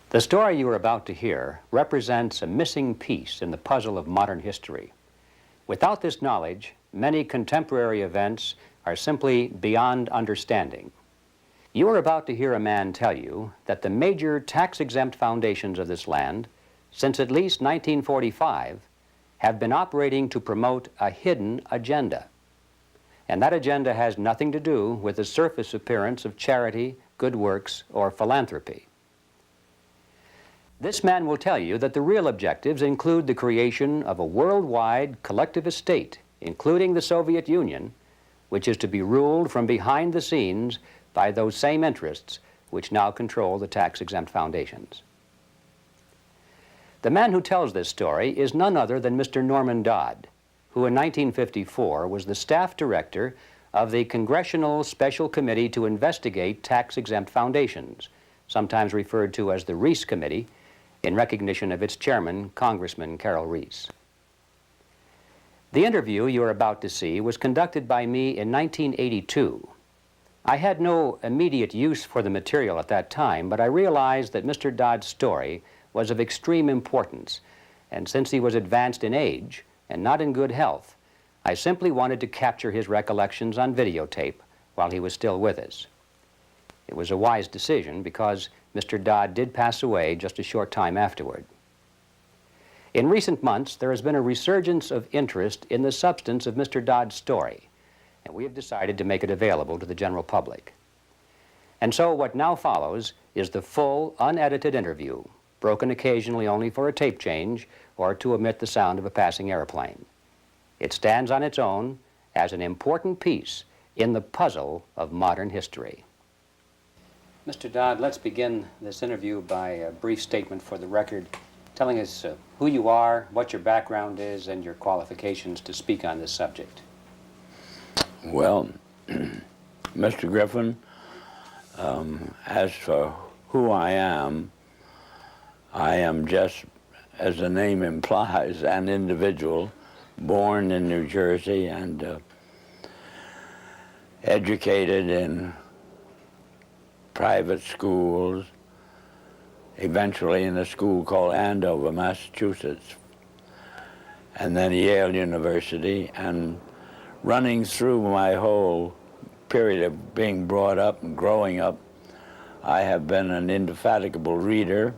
The story you are about to hear represents a missing piece in the puzzle of modern history. Without this knowledge, many contemporary events are simply beyond understanding. You are about to hear a man tell you that the major tax-exempt foundations of this land, since at least 1945, have been operating to promote a hidden agenda. And that agenda has nothing to do with the surface appearance of charity, good works, or philanthropy. This man will tell you that the real objectives include the creation of a worldwide collective estate, including the Soviet Union, which is to be ruled from behind the scenes by those same interests which now control the tax-exempt foundations. The man who tells this story is none other than Mr. Norman Dodd, who in 1954 was the staff director of the Congressional Special Committee to investigate tax-exempt foundations, sometimes referred to as the Reese Committee, in recognition of its chairman, Congressman Carroll Reese. The interview you are about to see was conducted by me in 1982. I had no immediate use for the material at that time, but I realized that Mr. Dodd's story was of extreme importance, and since he was advanced in age and not in good health, I simply wanted to capture his recollections on videotape while he was still with us. It was a wise decision because Mr. Dodd did pass away just a short time afterward. In recent months, there has been a resurgence of interest in the substance of Mr. Dodd's story, and we have decided to make it available to the general public. And so what now follows is the full, unedited interview, broken occasionally only for a tape change or to omit the sound of a passing airplane. It stands on its own as an important piece in the puzzle of modern history. Mr. Dodd, let's begin this interview by a brief statement for the record, telling us who you are, what your background is, and your qualifications to speak on this subject. Well, Mr. Griffin, as for who I am just, as the name implies, an individual born in New Jersey and educated in private schools, eventually in a school called Andover, Massachusetts, and then Yale University, and running through my whole period of being brought up and growing up, I have been an indefatigable reader,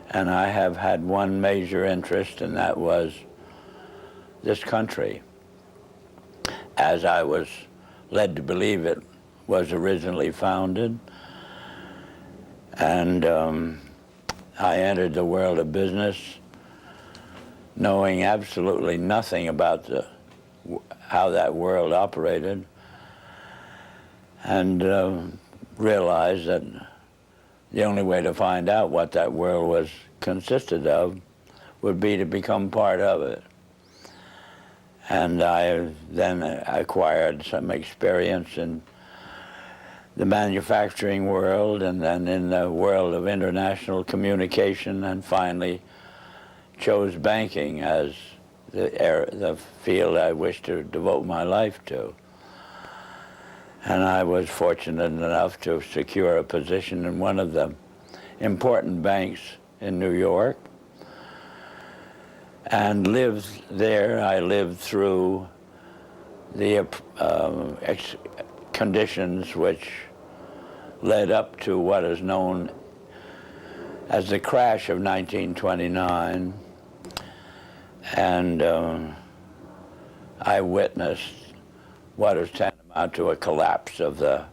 and I have had one major interest, and that was this country, as I was led to believe it was originally founded. And I entered the world of business knowing absolutely nothing about how that world operated, and realized that the only way to find out what that world was consisted of would be to become part of it. And I then acquired some experience in the manufacturing world, and then in the world of international communication, and finally chose banking as the field I wished to devote my life to. And I was fortunate enough to secure a position in one of the important banks in New York, and lived there. I lived through the conditions which led up to what is known as the crash of 1929, and I witnessed what is tantamount to a collapse of the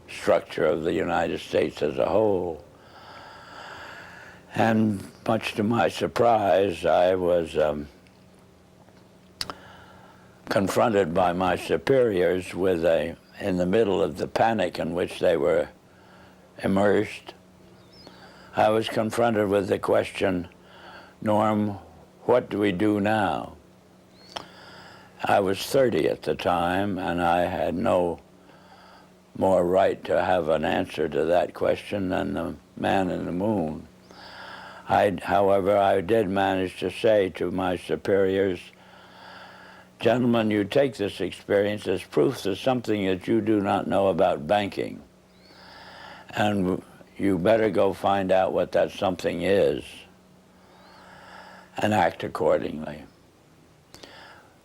structure of the United States as a whole. And much to my surprise, I was confronted by my superiors with in the middle of the panic in which they were immersed, I was confronted with the question, Norm, what do we do now? I was 30 at the time, and I had no more right to have an answer to that question than the man in the moon. However, I did manage to say to my superiors, gentlemen, you take this experience as proof of something that you do not know about banking. And you better go find out what that something is and act accordingly.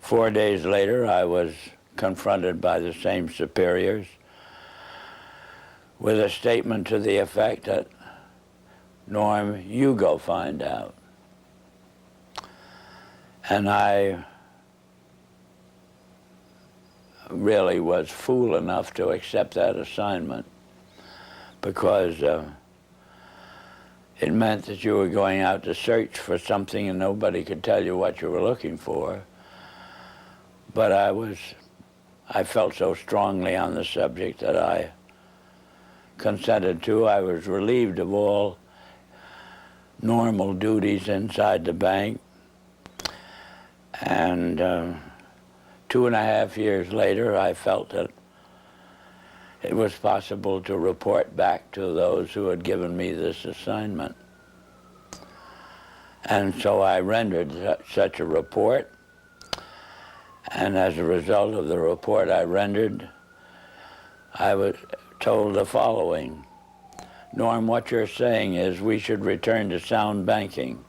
4 days later, I was confronted by the same superiors with a statement to the effect that, Norm, you go find out. And I really was fool enough to accept that assignment because it meant that you were going out to search for something and nobody could tell you what you were looking for. But I felt so strongly on the subject that I consented to. I was relieved of all normal duties inside the bank. And 2.5 years later, I felt that it was possible to report back to those who had given me this assignment. And so I rendered such a report. And as a result of the report I rendered, I was told the following: Norm, what you're saying is we should return to sound banking.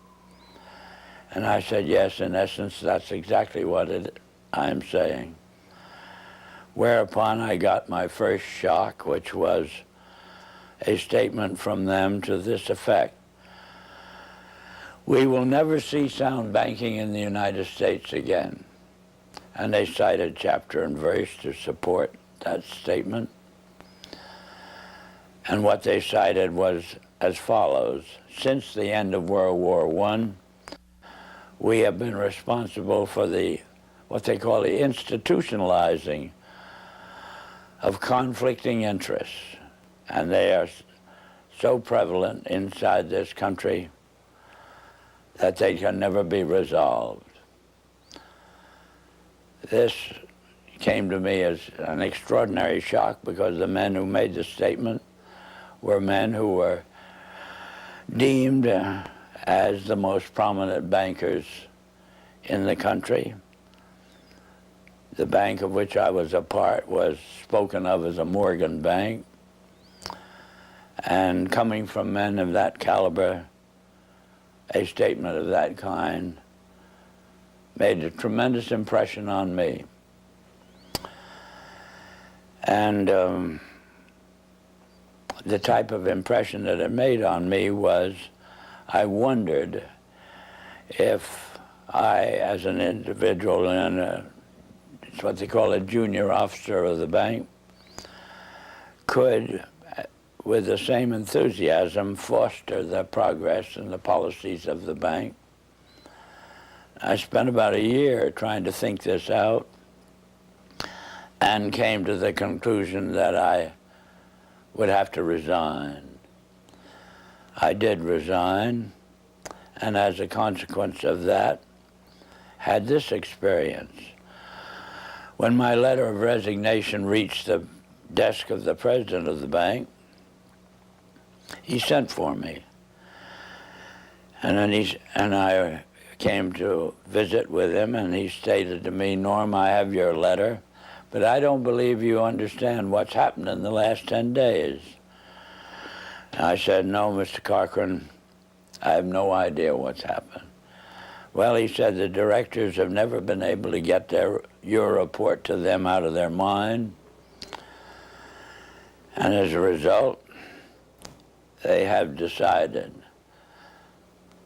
And I said, yes, in essence, that's exactly what I'm saying. Whereupon I got my first shock, which was a statement from them to this effect: we will never see sound banking in the United States again. And they cited chapter and verse to support that statement. And what they cited was as follows: since the end of World War I, we have been responsible for what they call the institutionalizing of conflicting interests. And they are so prevalent inside this country that they can never be resolved. This came to me as an extraordinary shock because the men who made the statement were men who were deemed as the most prominent bankers in the country. The bank of which I was a part was spoken of as a Morgan bank. And coming from men of that caliber, a statement of that kind made a tremendous impression on me. And the type of impression that it made on me was, I wondered if I, as an individual and it's what they call a junior officer of the bank, could, with the same enthusiasm, foster the progress and the policies of the bank. I spent about a year trying to think this out and came to the conclusion that I would have to resign. I did resign, and as a consequence of that, had this experience. When my letter of resignation reached the desk of the president of the bank, he sent for me. And then I came to visit with him, and he stated to me, Norm, I have your letter, but I don't believe you understand what's happened in the last 10 days. And I said, no, Mr. Cochran, I have no idea what's happened. Well, he said, the directors have never been able to get your report to them out of their mind. And as a result, they have decided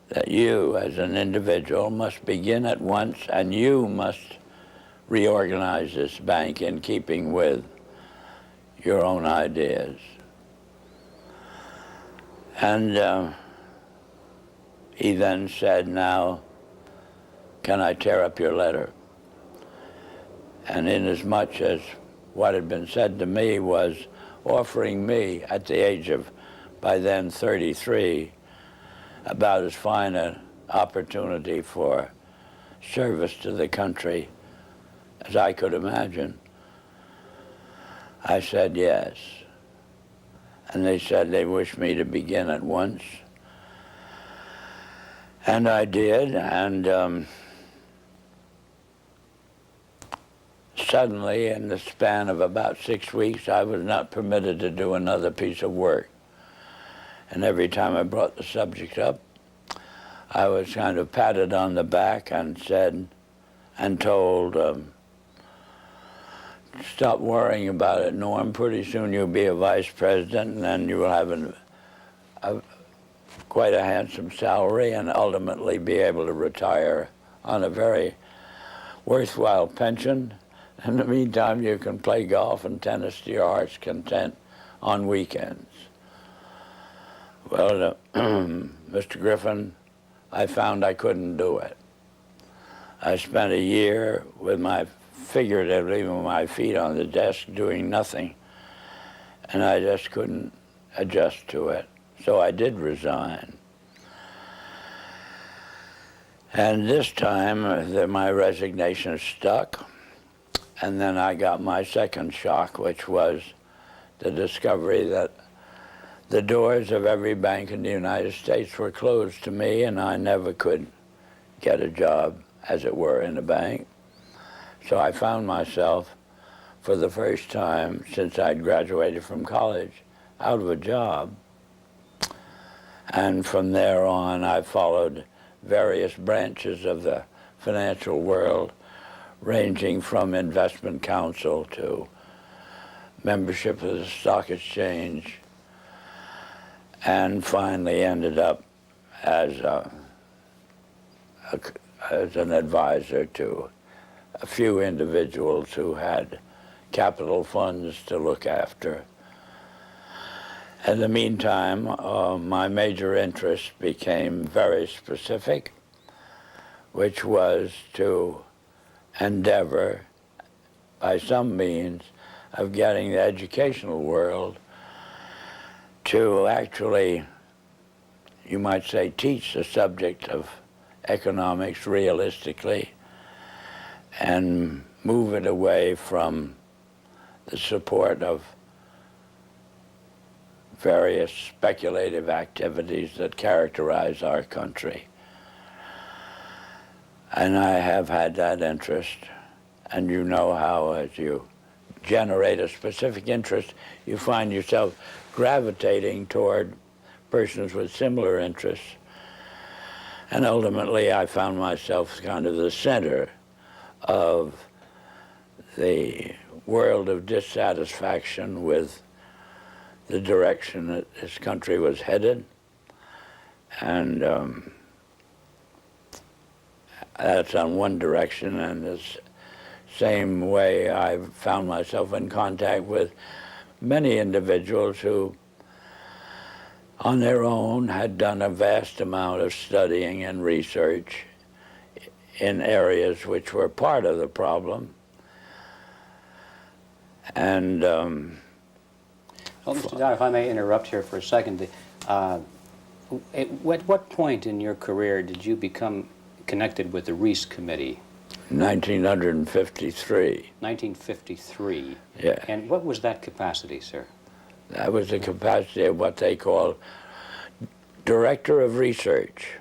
that you, as an individual, must begin at once, and you must reorganize this bank in keeping with your own ideas. And he then said, now, can I tear up your letter? And inasmuch as what had been said to me was offering me, at the age of, by then, 33, about as fine an opportunity for service to the country as I could imagine, I said yes. And they said they wished me to begin at once. And I did, and suddenly, in the span of about 6 weeks, I was not permitted to do another piece of work. And every time I brought the subject up, I was kind of patted on the back and said, and told, stop worrying about it, Norm. Pretty soon you'll be a vice president, and then you will have quite a handsome salary and ultimately be able to retire on a very worthwhile pension. In the meantime, you can play golf and tennis to your heart's content on weekends. Well, Mr. Griffin, I found I couldn't do it. I spent a year with figuratively with my feet on the desk doing nothing, and I just couldn't adjust to it. So I did resign. And this time, my resignation stuck, and then I got my second shock, which was the discovery that the doors of every bank in the United States were closed to me, and I never could get a job, as it were, in a bank. So I found myself, for the first time since I'd graduated from college, out of a job. And from there on, I followed various branches of the financial world, ranging from investment counsel to membership of the stock exchange, and finally ended up as an advisor to a few individuals who had capital funds to look after. In the meantime, my major interest became very specific, which was to endeavor, by some means, of getting the educational world to actually, you might say, teach the subject of economics realistically and move it away from the support of various speculative activities that characterize our country. And I have had that interest, and you know how as you generate a specific interest, you find yourself gravitating toward persons with similar interests. And ultimately, I found myself kind of the center of the world of dissatisfaction with the direction that this country was headed. And that's on one direction, and this same way I found myself in contact with many individuals who, on their own, had done a vast amount of studying and research in areas which were part of the problem. And well, Mr. Dodd, if I may interrupt here for a second, at what point in your career did you become connected with the Reese Committee? 1953. 1953. Yeah. And what was that capacity, sir? That was the capacity of what they call Director of Research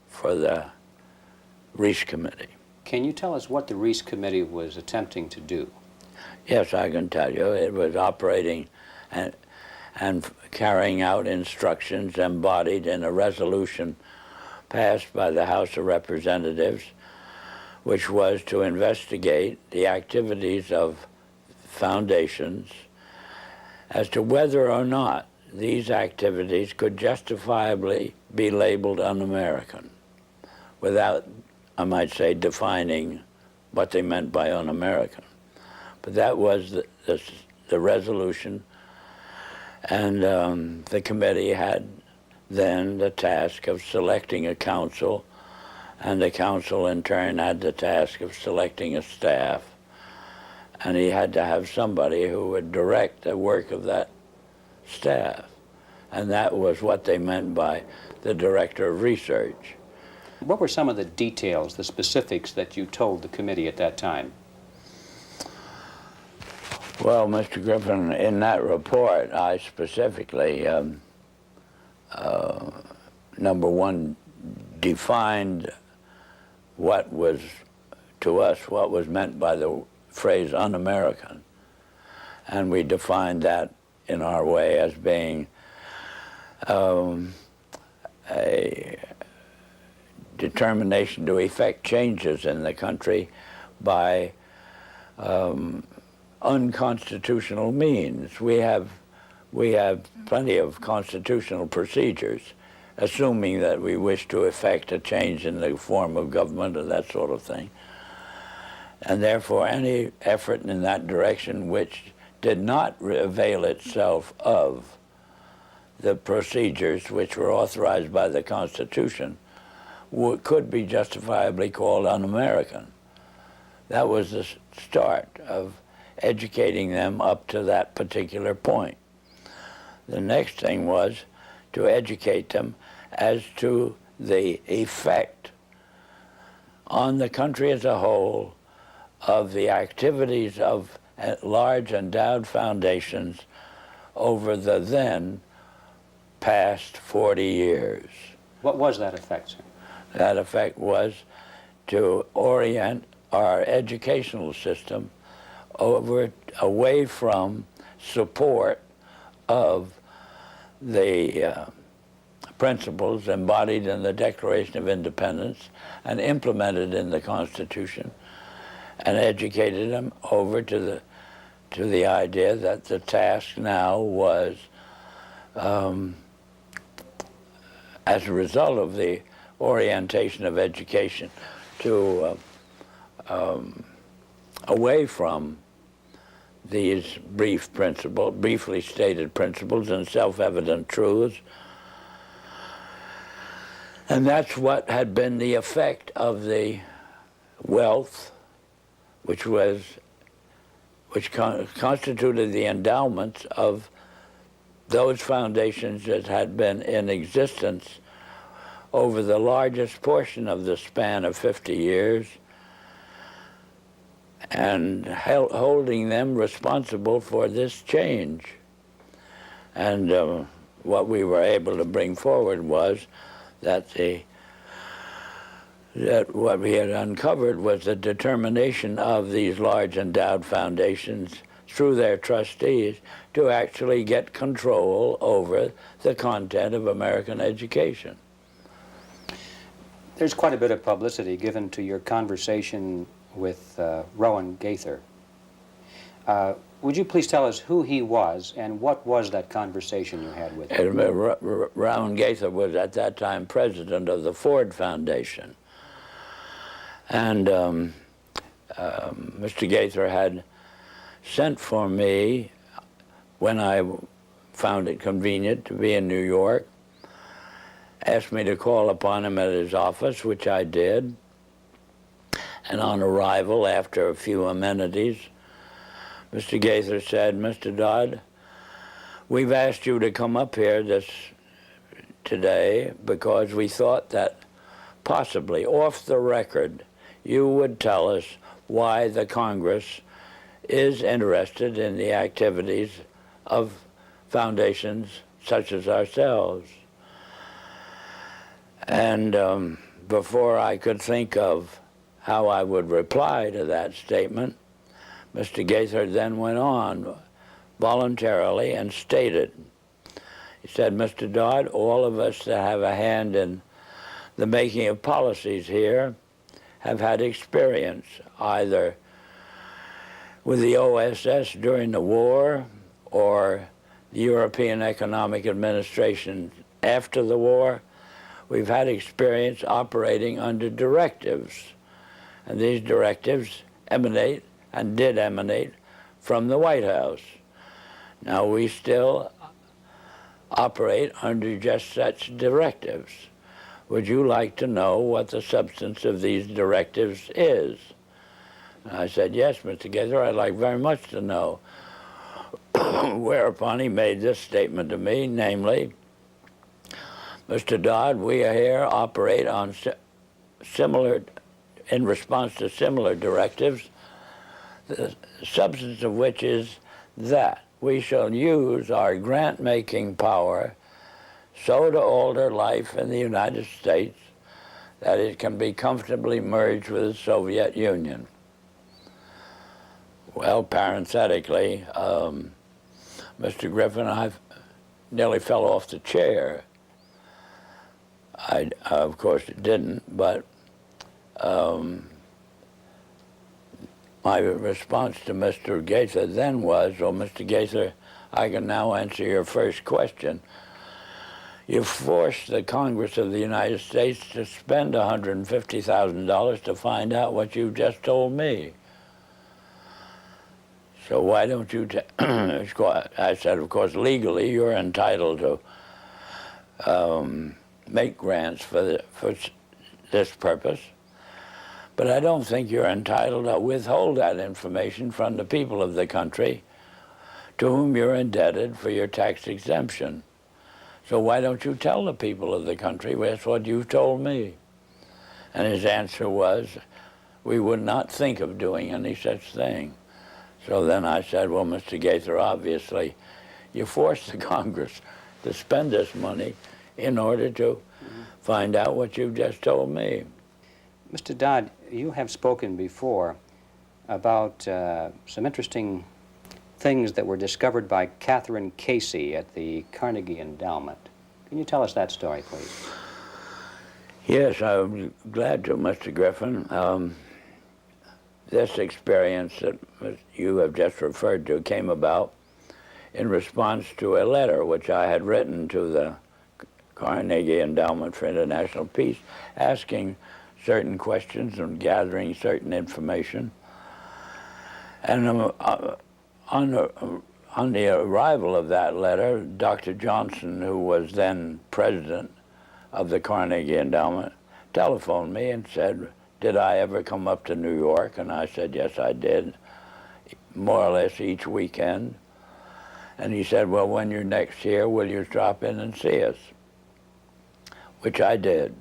for the Reese Committee. Can you tell us what the Reese Committee was attempting to do? Yes, I can tell you. It was operating and carrying out instructions embodied in a resolution passed by the House of Representatives, which was to investigate the activities of foundations as to whether or not these activities could justifiably be labeled un-American without, I might say, defining what they meant by un-American. But that was the resolution, and the committee had then the task of selecting a council, and the council in turn had the task of selecting a staff, and he had to have somebody who would direct the work of that staff. And that was what they meant by the Director of Research. What were some of the details, the specifics that you told the committee at that time? Well, Mr. Griffin, in that report, I specifically, number one, defined what was, to us, what was meant by the phrase un-American. And we defined that in our way as being a determination to effect changes in the country by unconstitutional means. We have plenty of constitutional procedures, assuming that we wish to effect a change in the form of government or that sort of thing. And therefore, any effort in that direction which did not avail itself of the procedures which were authorized by the Constitution could be justifiably called un-American. That was the start of educating them up to that particular point. The next thing was to educate them as to the effect on the country as a whole of the activities of large endowed foundations over the then past 40 years. What was that effect, sir? That effect was to orient our educational system away from support of the principles embodied in the Declaration of Independence and implemented in the Constitution, and educated them over to the idea that the task now was, as a result of the orientation of education, to away from these briefly stated principles and self-evident truths. And that's what had been the effect of the wealth which constituted the endowments of those foundations that had been in existence over the largest portion of the span of 50 years, and holding them responsible for this change. And what we were able to bring forward was that what we had uncovered was the determination of these large endowed foundations through their trustees to actually get control over the content of American education. There's quite a bit of publicity given to your conversation with Rowan Gaither. Would you please tell us who he was and what was that conversation you had with him? Rowan Gaither was at that time president of the Ford Foundation. And Mr. Gaither had sent for me when I found it convenient to be in New York, asked me to call upon him at his office, which I did. And on arrival, after a few amenities, Mr. Gaither said, "Mr. Dodd, we've asked you to come up here today because we thought that possibly off the record you would tell us why the Congress is interested in the activities of foundations such as ourselves." And before I could think of how I would reply to that statement, Mr. Gaither then went on voluntarily and stated, he said, "Mr. Dodd, all of us that have a hand in the making of policies here have had experience either with the OSS during the war or the European Economic Administration after the war. We've had experience operating under directives, and these directives emanate and did emanate from the White House. Now we still operate under just such directives. Would you like to know what the substance of these directives is?" And I said, "Yes, Mr. Gaither, I'd like very much to know." Whereupon he made this statement to me, namely, "Mr. Dodd, we here operate on in response to similar directives, the substance of which is that we shall use our grant-making power so to alter life in the United States that it can be comfortably merged with the Soviet Union." Well, parenthetically, Mr. Griffin, nearly fell off the chair. I of course, didn't, but my response to Mr. Gaither then was, well, Mr. Gaither, I can now answer your first question. You forced the Congress of the United States to spend $150,000 to find out what you've just told me. So why don't you I said, of course, legally you're entitled to make grants for this purpose, but I don't think you're entitled to withhold that information from the people of the country to whom you're indebted for your tax exemption. So why don't you tell the people of the country that's what you've told me? And his answer was, we would not think of doing any such thing. So then I said, well, Mr. Gaither, obviously, you forced the Congress to spend this money in order to find out what you've just told me. Mr. Dodd, you have spoken before about some interesting things that were discovered by Catherine Casey at the Carnegie Endowment. Can you tell us that story, please? Yes, I'm glad to, Mr. Griffin. This experience that you have just referred to came about in response to a letter which I had written to the Carnegie Endowment for International Peace, asking certain questions and gathering certain information. And on the arrival of that letter, Dr. Johnson, who was then president of the Carnegie Endowment, telephoned me and said, did I ever come up to New York? And I said, yes, I did, more or less each weekend. And he said, well, when you're next here, will you drop in and see us? Which I did.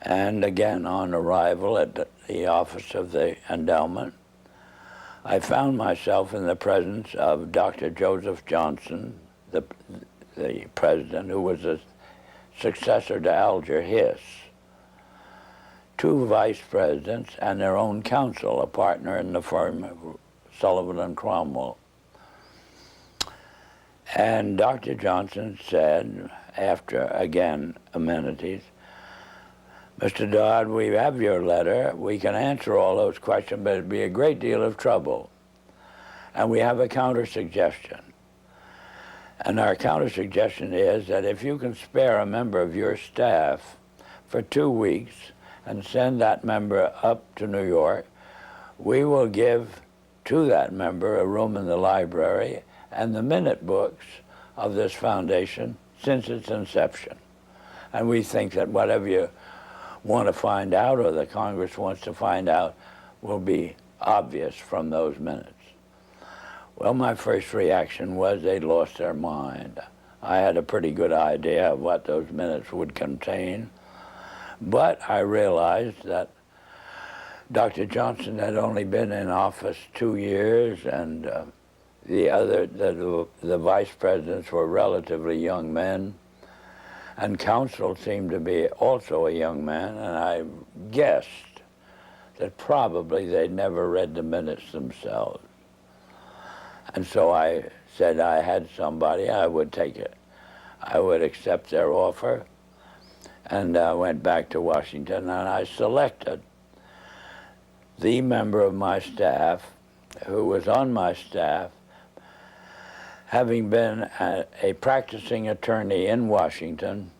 And again, on arrival at the office of the endowment, I found myself in the presence of Dr. Joseph Johnson, the president, who was a successor to Alger Hiss, two vice presidents, and their own counsel, a partner in the firm of Sullivan and Cromwell. And Dr. Johnson said, after, again, amenities, Mr. Dodd, we have your letter. We can answer all those questions, but it'd be a great deal of trouble. And we have a counter-suggestion. And our counter-suggestion is that if you can spare a member of your staff for 2 weeks and send that member up to New York, we will give to that member a room in the library and the minute books of this foundation since its inception. And we think that whatever you want to find out or the Congress wants to find out will be obvious from those minutes. Well, my first reaction was they'd lost their mind. I had a pretty good idea of what those minutes would contain, but I realized that Dr. Johnson had only been in office 2 years, and the vice presidents were relatively young men, and counsel seemed to be also a young man, and I guessed that probably they'd never read the minutes themselves. And so I said I had somebody, I would take it. I would accept their offer, and I went back to Washington, and I selected the member of my staff who was on my staff, having been a practicing attorney in Washington,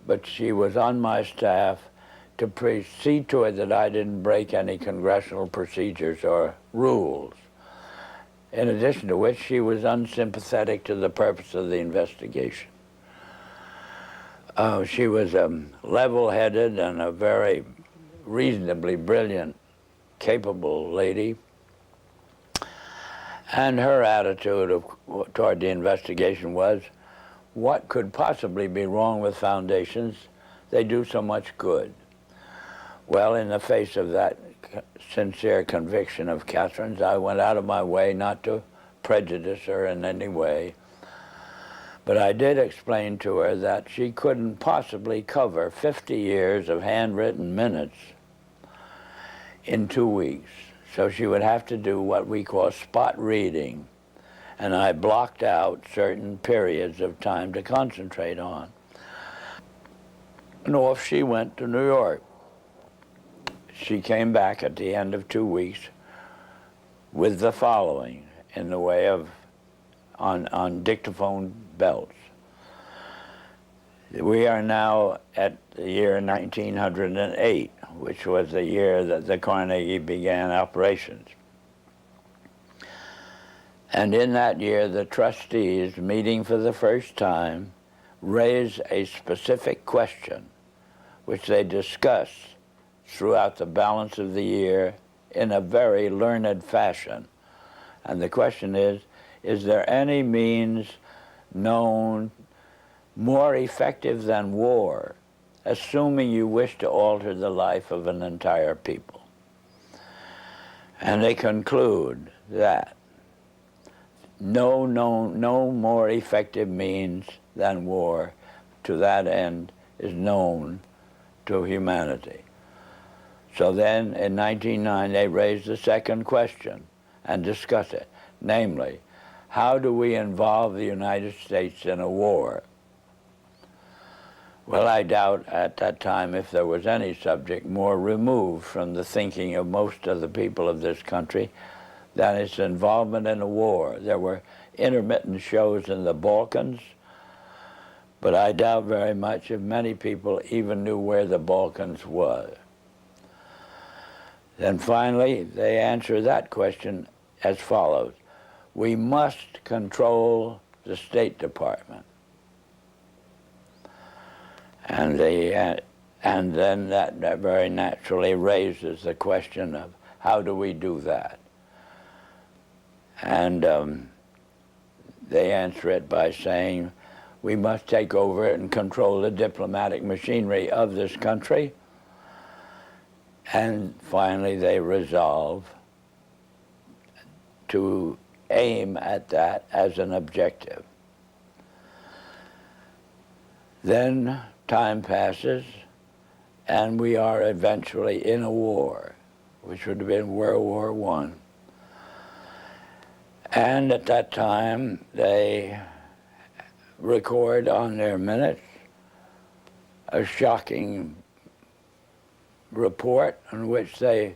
but she was on my staff to see to it that I didn't break any congressional procedures or rules. In addition to which, she was unsympathetic to the purpose of the investigation. She was level-headed and a very reasonably brilliant, capable lady. And her attitude toward the investigation was, what could possibly be wrong with foundations? They do so much good. Well, in the face of that sincere conviction of Catherine's, I went out of my way not to prejudice her in any way. But I did explain to her that she couldn't possibly cover 50 years of handwritten minutes in 2 weeks. So she would have to do what we call spot reading. and I blocked out certain periods of time to concentrate on. And off she went to New York. She came back at the end of 2 weeks with the following in the way of, on dictaphone belts. We are now at the year 1908, which was the year that the Carnegie began operations. And in that year, the trustees, meeting for the first time, raised a specific question, which they discussed throughout the balance of the year in a very learned fashion. And the question is there any means known more effective than war, assuming you wish to alter the life of an entire people? And they conclude that no more effective means than war to that end is known to humanity. So then in 1909 they raised the second question and discussed it, namely, how do we involve the United States in a war? Well, I doubt at that time if there was any subject more removed from the thinking of most of the people of this country than its involvement in a war. There were intermittent shows in the Balkans, but I doubt very much if many people even knew where the Balkans was. Then finally, they answer that question as follows. We must control the State Department. And then that very naturally raises the question of how do we do that? And they answer it by saying we must take over and control the diplomatic machinery of this country. And finally they resolve to aim at that as an objective. Then time passes, and we are eventually in a war, which would have been World War I. And at that time, they record on their minutes a shocking report in which they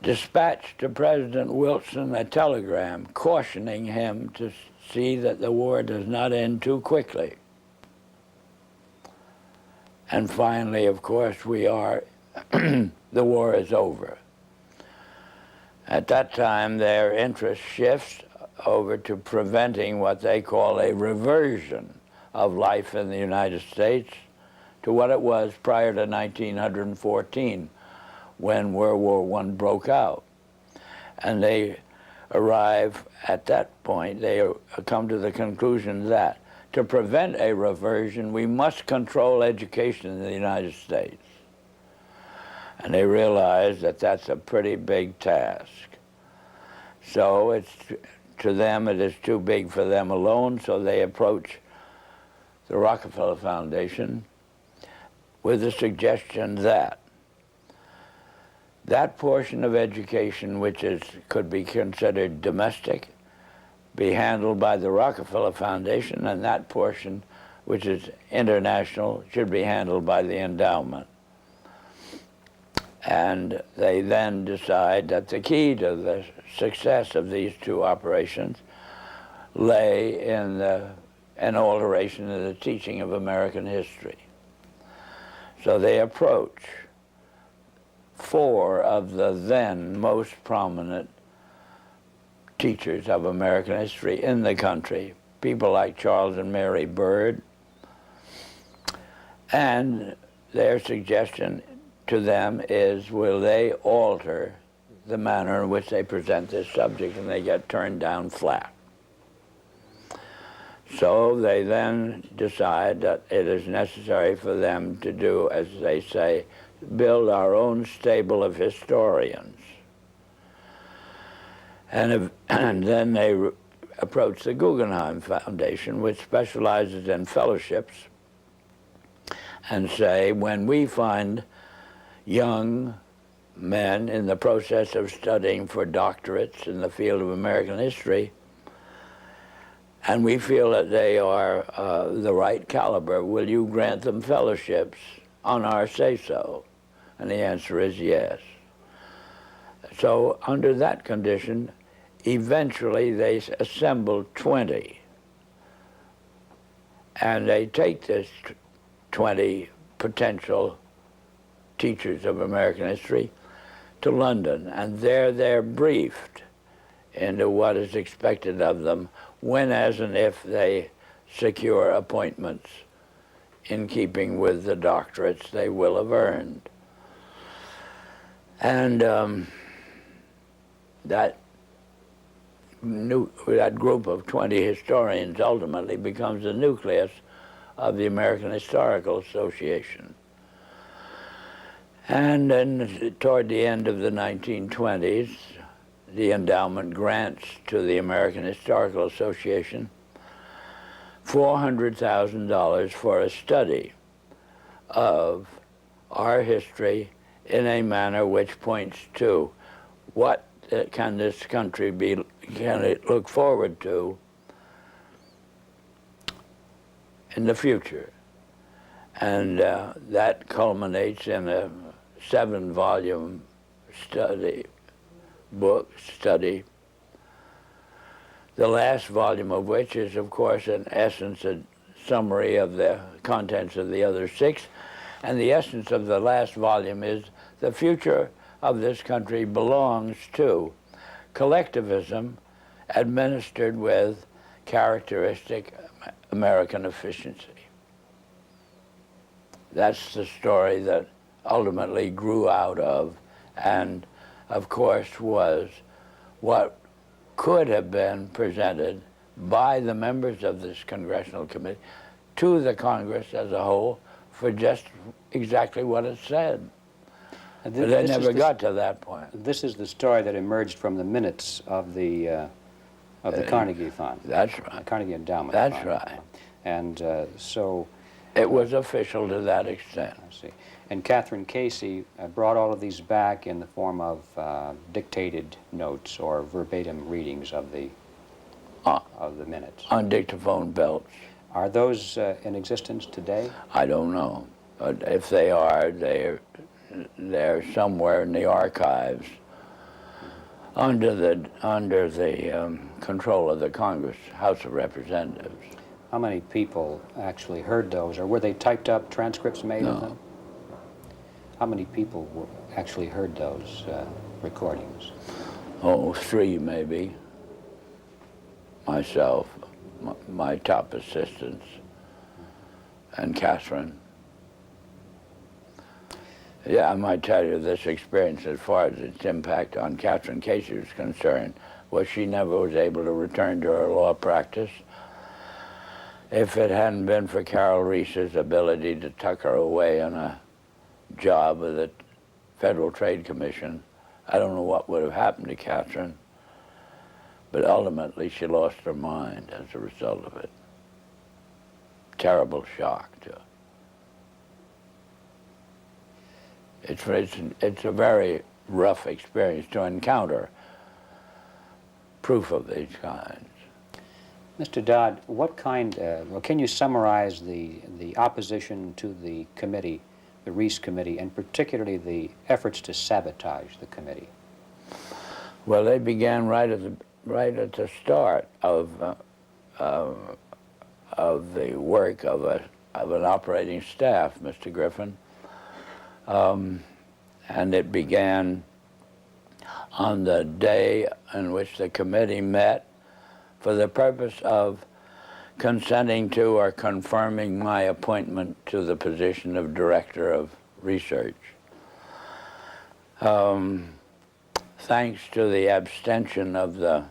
dispatched to President Wilson a telegram cautioning him to see that the war does not end too quickly. And finally, of course, the war is over. At that time, their interest shifts over to preventing what they call a reversion of life in the United States to what it was prior to 1914, when World War I broke out. And they arrive at that point, they come to the conclusion that to prevent a reversion, we must control education in the United States. And they realize that that's a pretty big task. So to them, it is too big for them alone, so they approach the Rockefeller Foundation with the suggestion that that portion of education which could be considered domestic be handled by the Rockefeller Foundation, and that portion which is international should be handled by the endowment. And they then decide that the key to the success of these two operations lay in an alteration of the teaching of American history. So they approach 4 of the then most prominent teachers of American history in the country, people like Charles and Mary Bird, and their suggestion to them is, will they alter the manner in which they present this subject, and they get turned down flat. So they then decide that it is necessary for them to do, as they say, build our own stable of historians. And then they approach the Guggenheim Foundation, which specializes in fellowships, and say, when we find young men in the process of studying for doctorates in the field of American history, and we feel that they are the right caliber. Will you grant them fellowships on our say-so? And the answer is yes. So under that condition, eventually they assembled 20. And they take this 20 potential teachers of American history to London, and there they're briefed into what is expected of them when, as and if they secure appointments in keeping with the doctorates they will have earned. And that group of 20 historians ultimately becomes the nucleus of the American Historical Association. And then toward the end of the 1920s, the endowment grants to the American Historical Association $400,000 for a study of our history in a manner which points to what can this country can it look forward to in the future. And that culminates in a 7-volume study, the last volume of which is, of course, in essence, a summary of the contents of the other 6. And the essence of the last volume is the future of this country belongs to collectivism administered with characteristic American efficiency. That's the story that ultimately grew out of, and of course was what could have been presented by the members of this congressional committee to the Congress as a whole for just exactly what it said. But they never got to that point. This is the story that emerged from the minutes of the Carnegie Fund. That's right. Carnegie Endowment Fund. That's right. And so... It was official to that extent. I see. And Catherine Casey brought all of these back in the form of dictated notes or verbatim readings of the minutes. On dictaphone belts. Are those in existence today? I don't know. But if they are, they're somewhere in the archives under the control of the Congress, House of Representatives. How many people actually heard those, or were they typed up transcripts made of them? How many people actually heard those recordings? Oh, 3 maybe. Myself, my top assistants, and Catherine. Yeah, I might tell you this experience, as far as its impact on Catherine Casey was concerned, was she never was able to return to her law practice. If it hadn't been for Carol Reese's ability to tuck her away on a job with the Federal Trade Commission, I don't know what would have happened to Catherine, but ultimately she lost her mind as a result of it. Terrible shock to her. It's a very rough experience to encounter proof of these kinds. Mr. Dodd, what kind, well, can you summarize the opposition to the committee, the Reese Committee, and particularly the efforts to sabotage the committee? Well, they began right at the start of the work of an operating staff, Mr. Griffin, and it began on the day in which the committee met for the purpose of consenting to or confirming my appointment to the position of Director of Research. Thanks to the abstention of the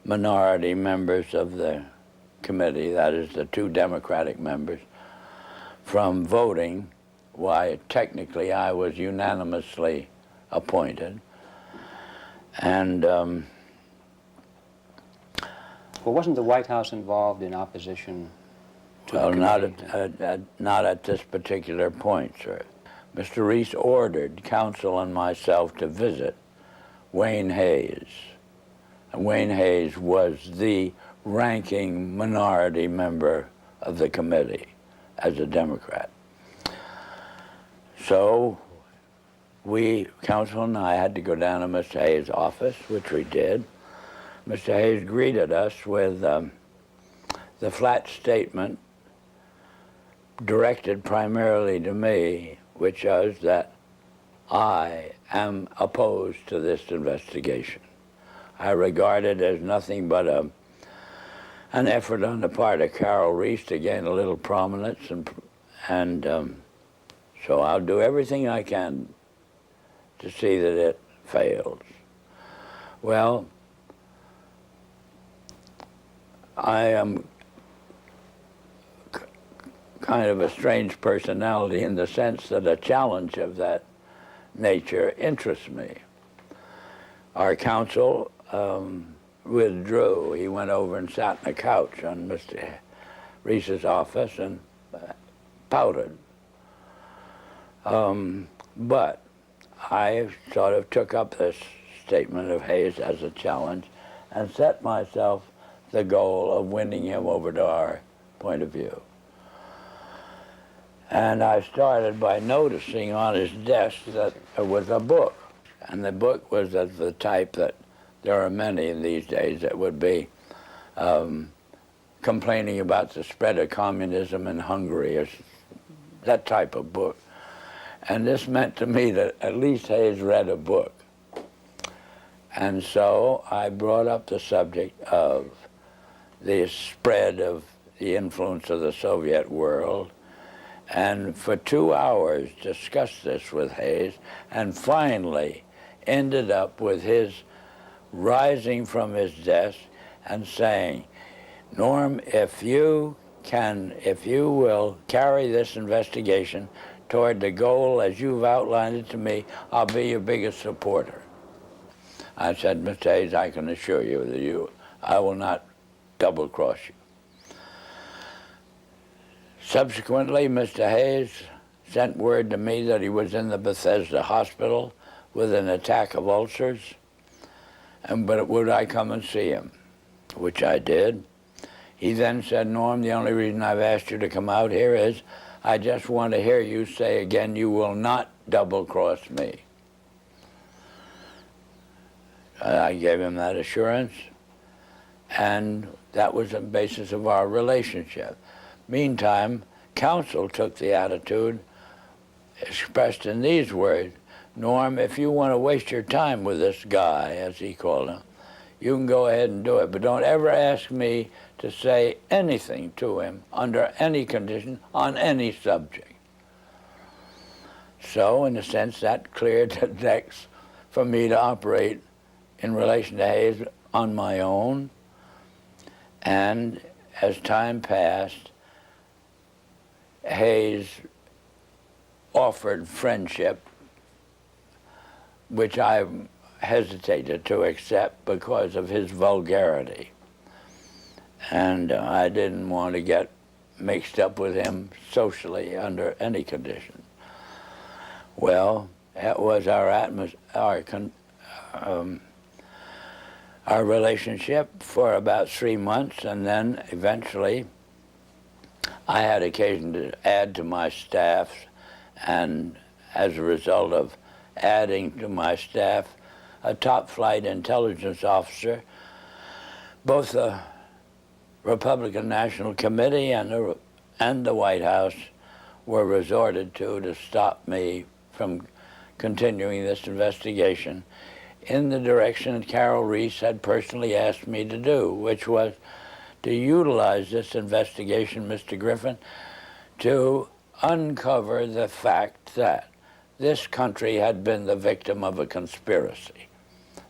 minority members of the committee, that is the 2 Democratic members, from voting, why technically I was unanimously appointed. And well, wasn't the White House involved in opposition to the committee? Well, not at this particular point, sir. Mr. Reese ordered counsel and myself to visit Wayne Hayes. And Wayne Hayes was the ranking minority member of the committee as a Democrat. So we, counsel and I, had to go down to Mr. Hayes' office, which we did. Mr. Hayes greeted us with the flat statement directed primarily to me, which was that I am opposed to this investigation. I regard it as nothing but an effort on the part of Carol Reese to gain a little prominence, and so I'll do everything I can to see that it fails. Well, I am kind of a strange personality in the sense that a challenge of that nature interests me. Our counsel withdrew. He went over and sat on a couch on Mr. Reese's office and pouted. But I sort of took up this statement of Hayes as a challenge and set myself the goal of winning him over to our point of view. And I started by noticing on his desk that there was a book. And the book was of the type that there are many in these days that would be complaining about the spread of communism in Hungary, or that type of book. And this meant to me that at least Hayes read a book. And so I brought up the subject of the spread of the influence of the Soviet world, and for 2 hours discussed this with Hayes, and finally ended up with his rising from his desk and saying, Norm, if you will carry this investigation toward the goal as you've outlined it to me, I'll be your biggest supporter. I said, Mr. Hayes, I can assure you that I will not double-cross you. Subsequently, Mr. Hayes sent word to me that he was in the Bethesda hospital with an attack of ulcers, but would I come and see him, which I did. He then said, Norm, the only reason I've asked you to come out here is I just want to hear you say again, you will not double-cross me. I gave him that assurance, and that was the basis of our relationship. Meantime, counsel took the attitude expressed in these words, Norm, if you want to waste your time with this guy, as he called him, you can go ahead and do it, but don't ever ask me to say anything to him under any condition on any subject. So, in a sense, that cleared the decks for me to operate in relation to Hayes on my own. And as time passed, Hayes offered friendship, which I hesitated to accept because of his vulgarity. And I didn't want to get mixed up with him socially under any condition. Well, that was our relationship for about 3 months, and then eventually I had occasion to add to my staff, and as a result of adding to my staff a top-flight intelligence officer, both the Republican National Committee and the White House were resorted to stop me from continuing this investigation in the direction that Carol Reese had personally asked me to do, which was to utilize this investigation, Mr. Griffin, to uncover the fact that this country had been the victim of a conspiracy.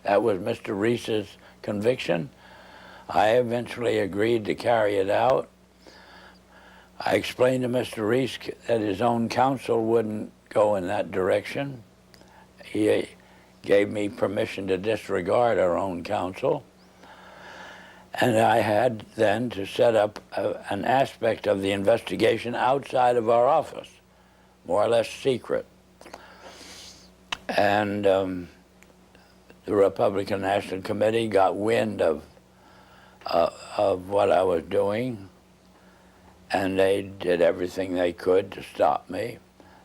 That was Mr. Reese's conviction. I eventually agreed to carry it out. I explained to Mr. Reese that his own counsel wouldn't go in that direction. He gave me permission to disregard our own counsel. And I had then to set up an aspect of the investigation outside of our office, more or less secret. And the Republican National Committee got wind of what I was doing, and they did everything they could to stop me.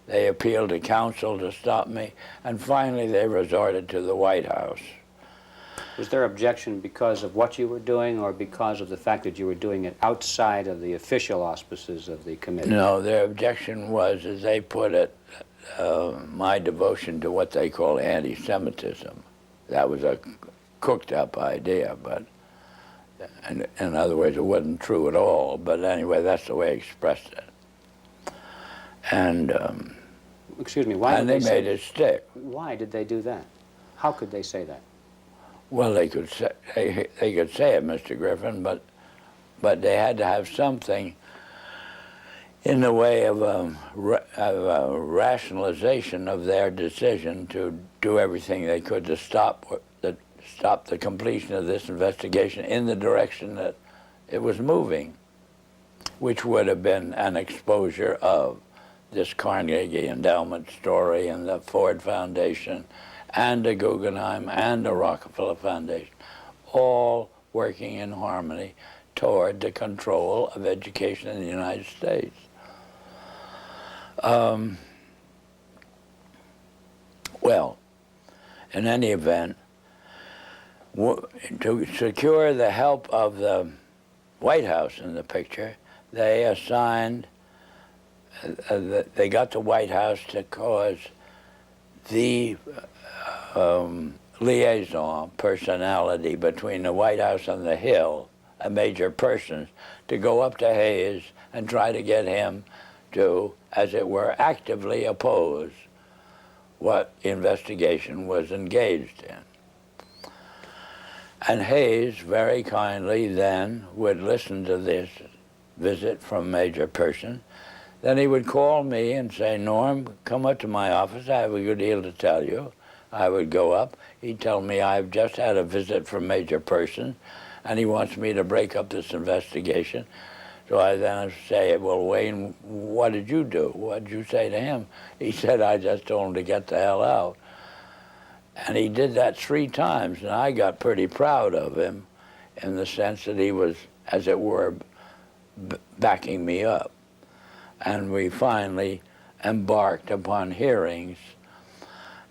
They appealed to counsel to stop me, and finally they resorted to the White House. Was their objection because of what you were doing or because of the fact that you were doing it outside of the official auspices of the committee? No, their objection was, as they put it, my devotion to what they call anti-Semitism. That was a cooked-up idea, but in other words, it wasn't true at all. But anyway, that's the way I expressed it. And excuse me, why and did they made it stick. Why did they do that? How could they say that? Well, they could say it, Mr. Griffin, but they had to have something in the way of a rationalization of their decision to do everything they could to stop the completion of this investigation in the direction that it was moving, which would have been an exposure of this Carnegie Endowment story and the Ford Foundation and the Guggenheim and the Rockefeller Foundation, all working in harmony toward the control of education in the United States. Well, in any event, to secure the help of the White House in the picture, they assigned, they got the White House to cause the liaison personality between the White House and the Hill, a major person, to go up to Hayes and try to get him to, as it were, actively oppose what investigation was engaged in. And Hayes very kindly then would listen to this visit from Major Person. Then he would call me and say, Norm, come up to my office, I have a good deal to tell you. I would go up. He'd tell me, I've just had a visit from Major Person, and he wants me to break up this investigation. So I then say, well, Wayne, what did you do? What did you say to him? He said, I just told him to get the hell out. And he did that 3 times, and I got pretty proud of him in the sense that he was, as it were, backing me up. And we finally embarked upon hearings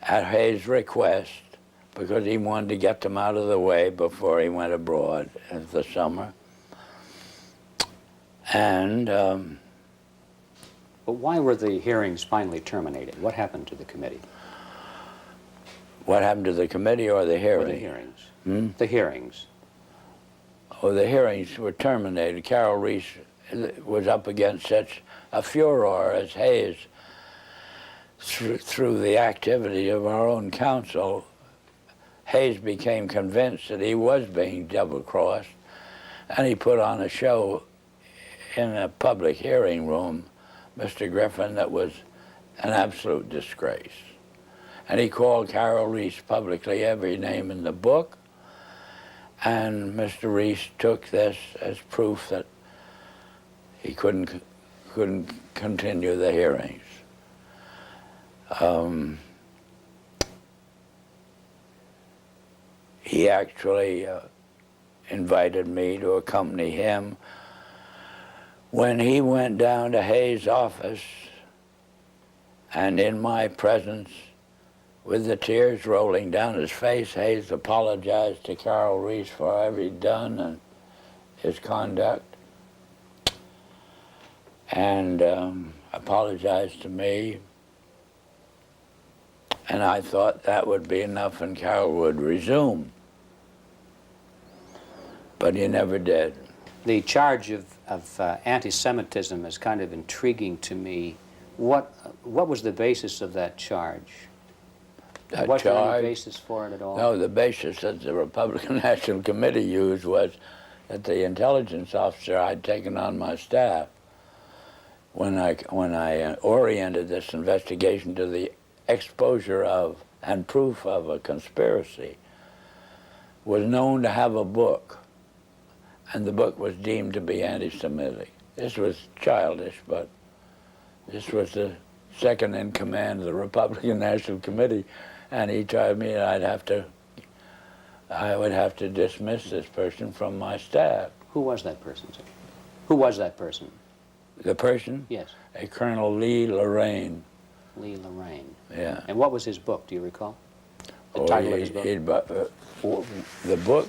at Hayes' request because he wanted to get them out of the way before he went abroad in the summer. And but why were the hearings finally terminated? What happened to the committee? What happened to the committee or the hearing? Or the hearings. The hearings. Oh, the hearings were terminated. Carol Reese was up against such a furor as Hayes, through the activity of our own counsel. Hayes became convinced that he was being double-crossed, and he put on a show in a public hearing room, Mr. Griffin, that was an absolute disgrace. And he called Carol Reese publicly every name in the book, and Mr. Reese took this as proof that he couldn't continue the hearings. He actually invited me to accompany him when he went down to Hayes' office, and in my presence, with the tears rolling down his face, Hayes apologized to Carol Reese for every done and his conduct, and apologized to me. And I thought that would be enough and Carol would resume. But he never did. The charge of anti-Semitism is kind of intriguing to me. What was the basis of that charge? Was there any basis for it at all? No, the basis that the Republican National Committee used was that the intelligence officer I'd taken on my staff, when I oriented this investigation to the exposure of and proof of a conspiracy, was known to have a book, and the book was deemed to be anti-Semitic. This was childish, but this was the second in command of the Republican National Committee, And he told me I would have to dismiss this person from my staff. Who was that person, sir? Who was that person? The person? Yes. A Colonel Lee Lorraine. Lee Lorraine. Yeah. And what was his book, do you recall? The title of his book? The book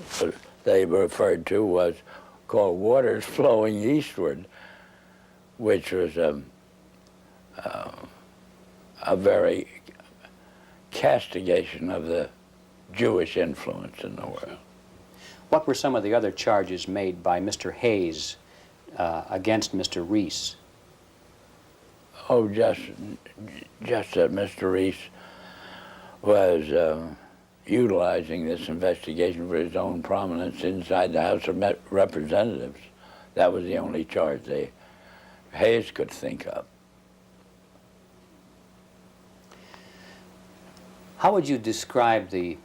they referred to was called Waters Flowing Eastward, which was a very castigation of the Jewish influence in the world. What were some of the other charges made by Mr. Hayes against Mr. Reese? Oh, just that Mr. Reese was utilizing this investigation for his own prominence inside the House of Representatives. That was the only charge Hayes could think of. How would you describe the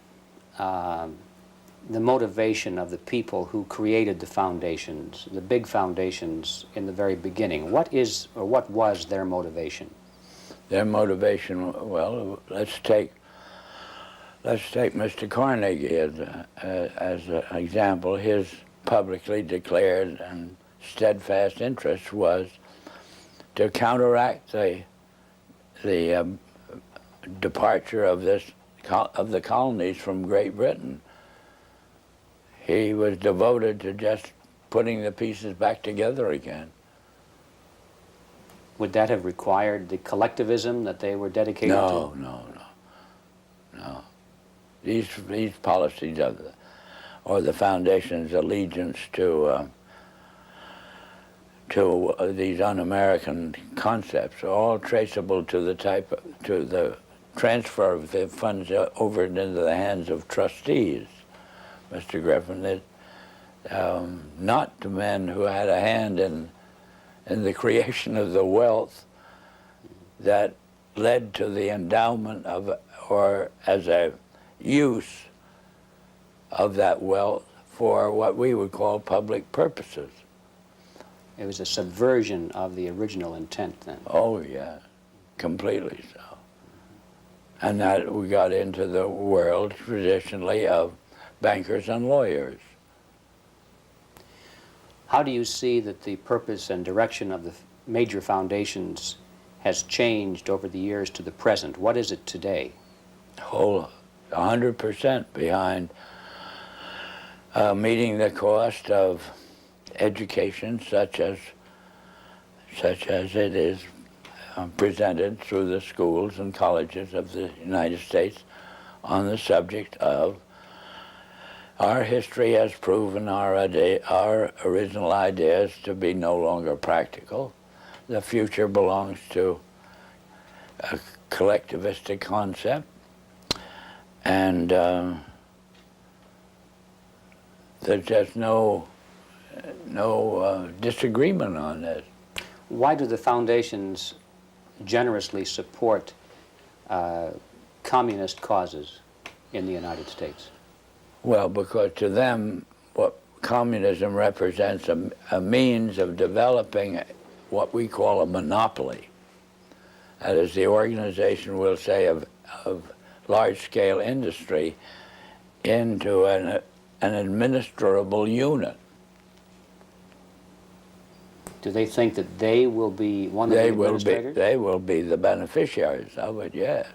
motivation of the people who created the foundations, the big foundations in the very beginning? What is or what was their motivation? Their motivation, well, let's take Mr. Carnegie as an example. His publicly declared and steadfast interest was to counteract the departure of the colonies from Great Britain. He was devoted to just putting the pieces back together again. Would that have required the collectivism that they were dedicated to? No. These policies or the foundation's allegiance to these un-American concepts are all traceable to the transfer of the funds over into the hands of trustees, Mr. Griffin. Not to men who had a hand in the creation of the wealth that led to the endowment of, or as a use of that wealth for what we would call public purposes. It was a subversion of the original intent then. Oh, yeah, completely so. And that we got into the world traditionally of bankers and lawyers. How do you see that the purpose and direction of the major foundations has changed over the years to the present? What is it today? Whole 100% behind meeting the cost of education such as it is presented through the schools and colleges of the United States on the subject of our history has proven our original ideas to be no longer practical. The future belongs to a collectivistic concept, and there's just no disagreement on this. Why do the foundations generously support communist causes in the United States? Well, because to them, what communism represents a means of developing what we call a monopoly. That is, the organization, we'll say, of large-scale industry into an administrable unit. Do they think that they will be one of the administrators? They will be the beneficiaries of it, yes.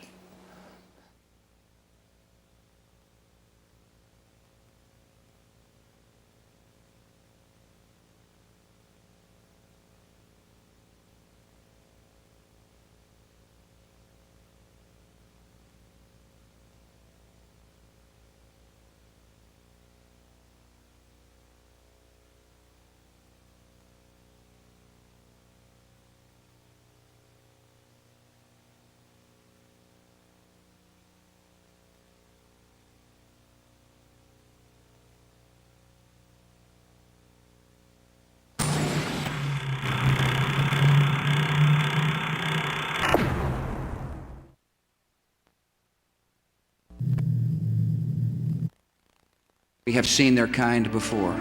We have seen their kind before.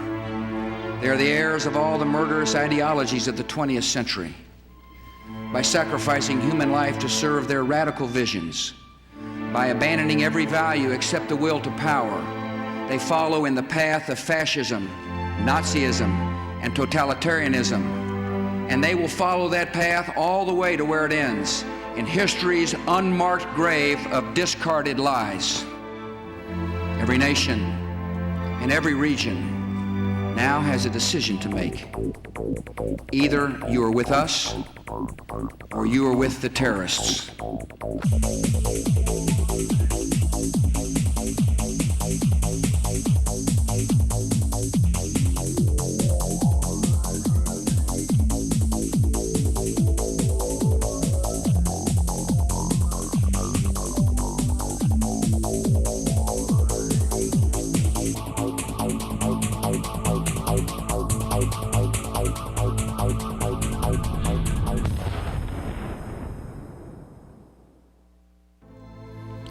They are the heirs of all the murderous ideologies of the 20th century. By sacrificing human life to serve their radical visions, by abandoning every value except the will to power. They follow in the path of fascism, Nazism, and totalitarianism. And they will follow that path all the way to where it ends, in history's unmarked grave of discarded lies. Every nation in every region now has a decision to make. Either you are with us or you are with the terrorists.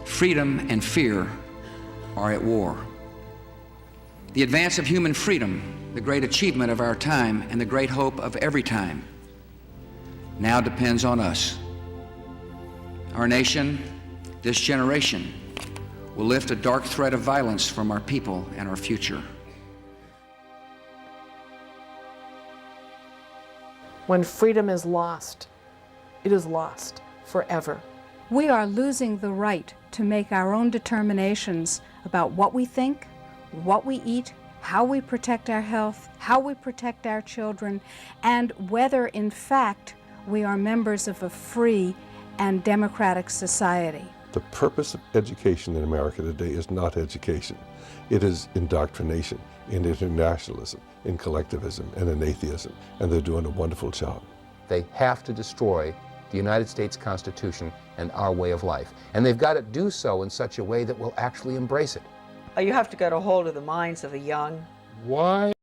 Freedom and fear are at war. The advance of human freedom, the great achievement of our time and the great hope of every time, now depends on us. Our nation, this generation, will lift a dark threat of violence from our people and our future. When freedom is lost, it is lost forever. We are losing the right to make our own determinations about what we think, what we eat, how we protect our health, how we protect our children, and whether, in fact, we are members of a free and democratic society. The purpose of education in America today is not education. It is indoctrination, in internationalism, in collectivism, and in atheism, and they're doing a wonderful job. They have to destroy the United States Constitution and our way of life. And they've got to do so in such a way that will actually embrace it. You have to get a hold of the minds of the young. Why